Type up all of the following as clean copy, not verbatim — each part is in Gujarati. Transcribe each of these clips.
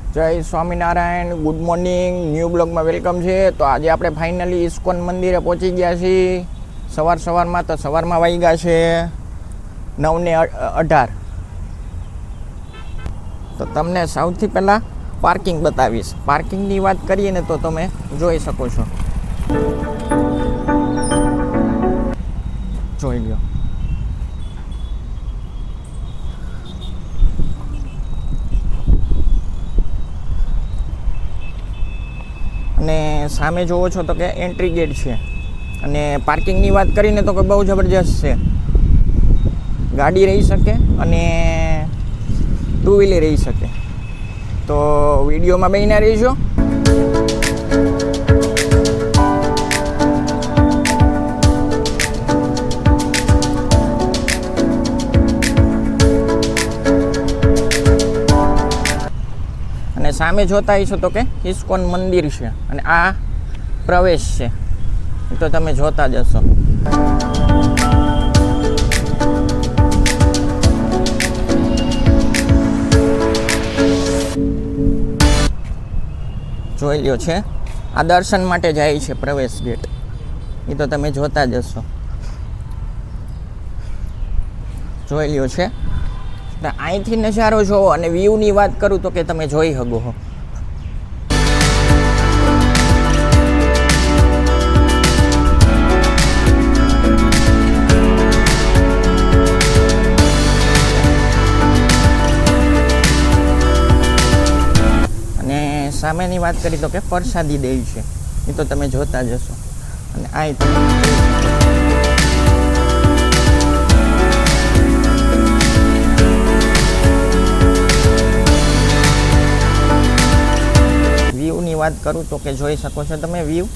જય સ્વામિનારાયણ, ગુડ મોર્નિંગ, ન્યૂ બ્લોગમાં વેલકમ છે. તો આજે આપણે ફાઇનલી ઇસ્કોન મંદિરે પહોંચી ગયા છીએ. સવારમાં વાગ્યા છે 9:18. તો તમને સૌથી પહેલાં પાર્કિંગ બતાવીશ. પાર્કિંગની વાત કરીએ ને તો તમે જોઈ શકો છો, જોઈ લો. અને સામે જોવો છો તો કે એન્ટ્રી ગેટ છે. અને પાર્કિંગની વાત કરીને તો કે બહુ જબરજસ્ત છે. ગાડી રહી શકે અને ટુ વ્હીલર રહી શકે. તો વિડીયોમાં બન્યા રહીજો. અને સામે જોતા હશો તો કે ઇસ્કોન મંદિર છે અને આ પ્રવેશ છે. એ તો તમે જોતા જ હશો. જોઈ લ્યો છે, આ દર્શન માટે જાય છે પ્રવેશ ગેટ. એ તો તમે જોતા જ હશો, જોઈ લ્યો છે. અહીંથી નજારો જોવો અને વ્યૂની વાત કરું તો કે તમે જોઈ શકો છો. અને સામેની વાત કરી તો કે પ્રસાદી દેવી છે. એ તો તમે જોતા જ હશો. અને અહીં વ્યૂની વાત કરું તો કે જોઈ શકો છો તમે વ્યૂ.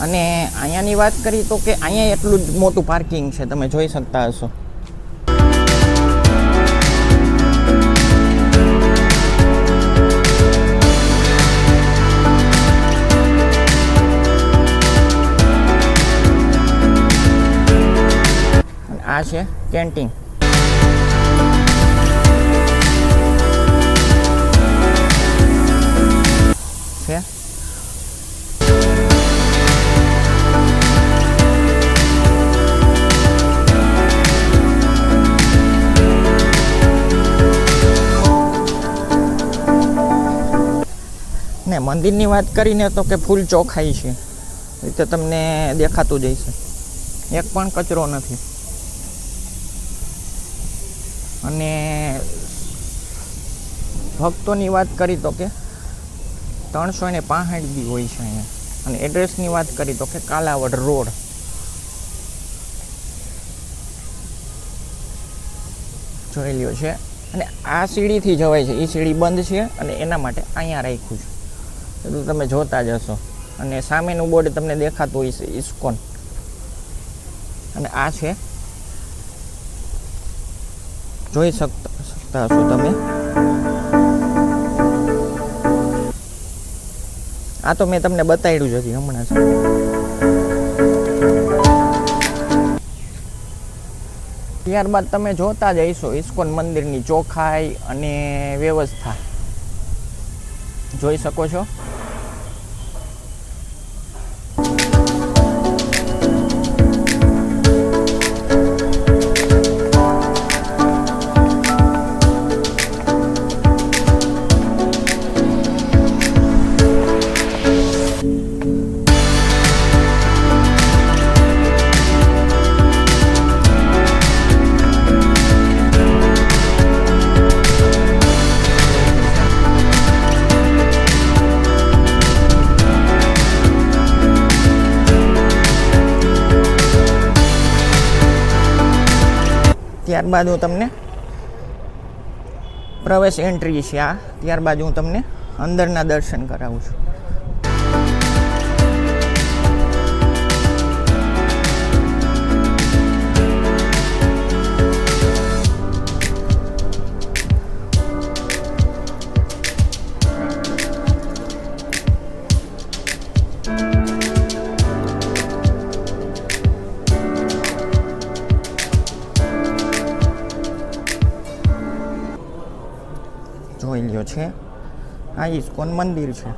અને અહીંયાની વાત કરી તો કે અહીંયા એટલું જ મોટું પાર્કિંગ છે, તમે જોઈ શકતા હશો. આ છે કેન્ટીન. છે ને મંદિરની વાત કરીને તો કે ફૂલ ચોખ્ખાઈ છે. એ તો તમને દેખાતું જ હશે, એક પણ કચરો નથી. અને ભક્તોની વાત કરી તો કે 365 બી હોય છે અહીંયા. અને એડ્રેસની વાત કરી તો કે કાલાવડ રોડ. જોઈ લ્યો છે. અને આ સીડીથી જવાય છે. એ સીડી બંધ છે અને એના માટે અહીંયા રાખ્યું છે. એ તો તમે જોતા જ હશો. અને સામેનું બોર્ડ તમને દેખાતું હોય છે ઇસ્કોન. અને આ છે, જોઈ શકતા હશો તમે. આ તો મેં તમને બતાવ્યું જ હતી હમણાં. ત્યારબાદ તમે જોતા જ હશો ઇસ્કોન મંદિરની ચોખાઈ અને વ્યવસ્થા. જોઈ શકો છો. ત્યારબાદ હું તમને પ્રવેશ એન્ટ્રી છે આ. ત્યારબાદ હું તમને અંદરના દર્શન કરાવું છું. લ્યો છે. આ ઇસ્કોન મંદિર છે.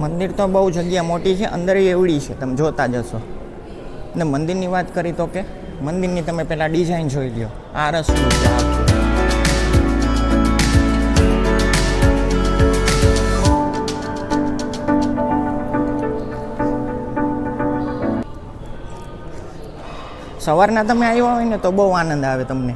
મંદિર તો બહુ જગ્યા મોટી છે, અંદર એવડી છે, તમે જોતા જશો. ને મંદિરની વાત કરી તો કે મંદિરની તમે પહેલાં ડિઝાઇન જોઈ લ્યો. આ રસ્તો છે આખો. સવારના તમે આવ્યા હોય ને તો બહુ આનંદ આવે તમને.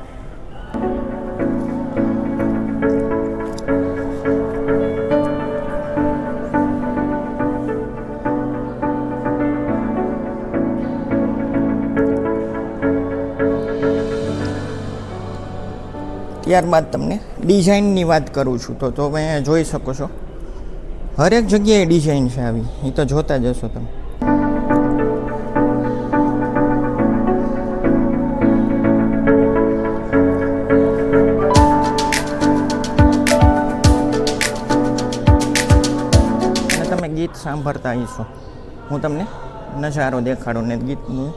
ત્યારબાદ તમને ડિઝાઇનની વાત કરું છું તો તમે જોઈ શકો છો હરેક જગ્યાએ ડિઝાઇન છે આવી. એ તો જોતા જશો તમે. અને તમે ગીત સાંભળતા આવીશો. હું તમને નજારો દેખાડું ને ગીતનું.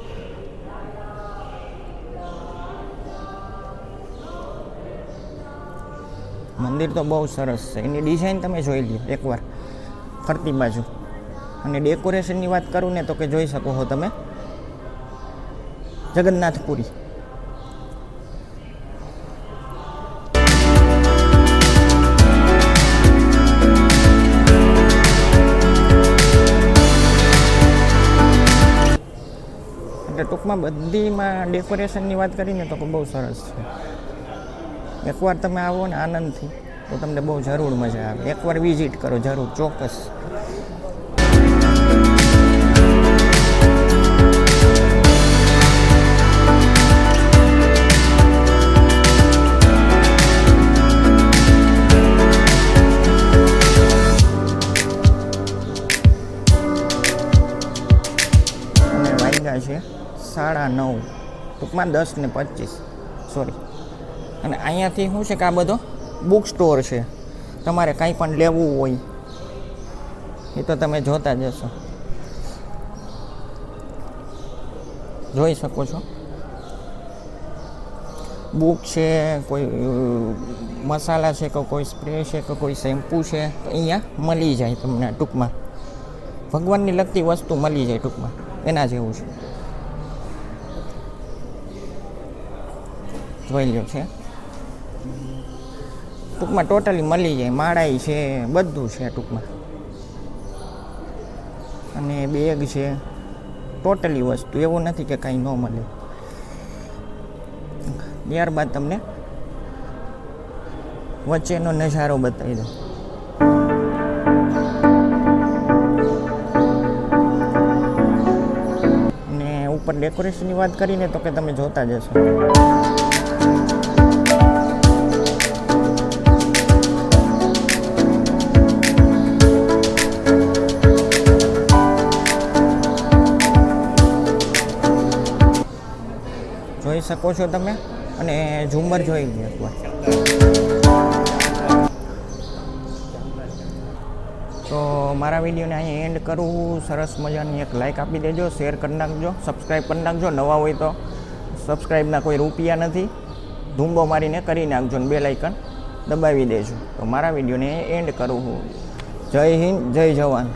મંદિર તો બહુ સરસ છે. એની ડિઝાઇન તમે જોઈ લો એકવાર ફરતી બાજુ. અને ડેકોરેશનની વાત કરું ને તો કે જોઈ શકો છો તમે જગન્નાથપુરી. એટલે ટૂંકમાં બધીમાં ડેકોરેશનની વાત કરીને તો બહુ સરસ છે. એકવાર તમે આવો ને આનંદથી તો તમને બહુ જરૂર મજા આવે. એકવાર વિઝિટ કરો જરૂર, ચોક્કસ. અને વાગ્યા છે 9:30, ટૂંકમાં 10:25, સોરી. અને અહીંયાથી શું છે કે આ બધો બુક સ્ટોર છે. તમારે કાંઈ પણ લેવું હોય એ તો તમે જોતા જશો. જોઈ શકો છો બુક છે, કોઈ મસાલા છે કે કોઈ સ્પ્રે છે કે કોઈ શેમ્પૂ છે તો અહીંયા મળી જાય તમને. ટૂંકમાં ભગવાનની લગતી વસ્તુ મળી જાય ટૂંકમાં, એના જેવું છે. જોઈ લ્યો છે. ટૂંકમાં ટોટલી મળી જાય. માળાઈ છે, બધું છે ટૂંકમાં. અને બેગ છે, ટોટલી વસ્તુ. એવું નથી કે કાંઈ ન મળે. ત્યારબાદ તમને વચ્ચેનો નજારો બતાવી દઉં. અને ઉપર ડેકોરેશનની વાત કરીને તો કે તમે જોતા જશો. જોઈ શકો છો તમે. અને ઝુમ્મર જોઈ લો એકવાર. તો મારા વિડીયોને અહીં એન્ડ કરું. સરસ મજાની એક લાઇક આપી દેજો, શેર કરી નાખજો, સબસ્ક્રાઈબ કરી નાખજો. નવા હોય તો સબસ્ક્રાઈબના કોઈ રૂપિયા નથી, ધૂંબો મારીને કરી નાખજો ને બેલ આઇકન દબાવી દેજો. તો મારા વિડીયોને એન્ડ કરું હું. જય હિન્દ, જય જવાન.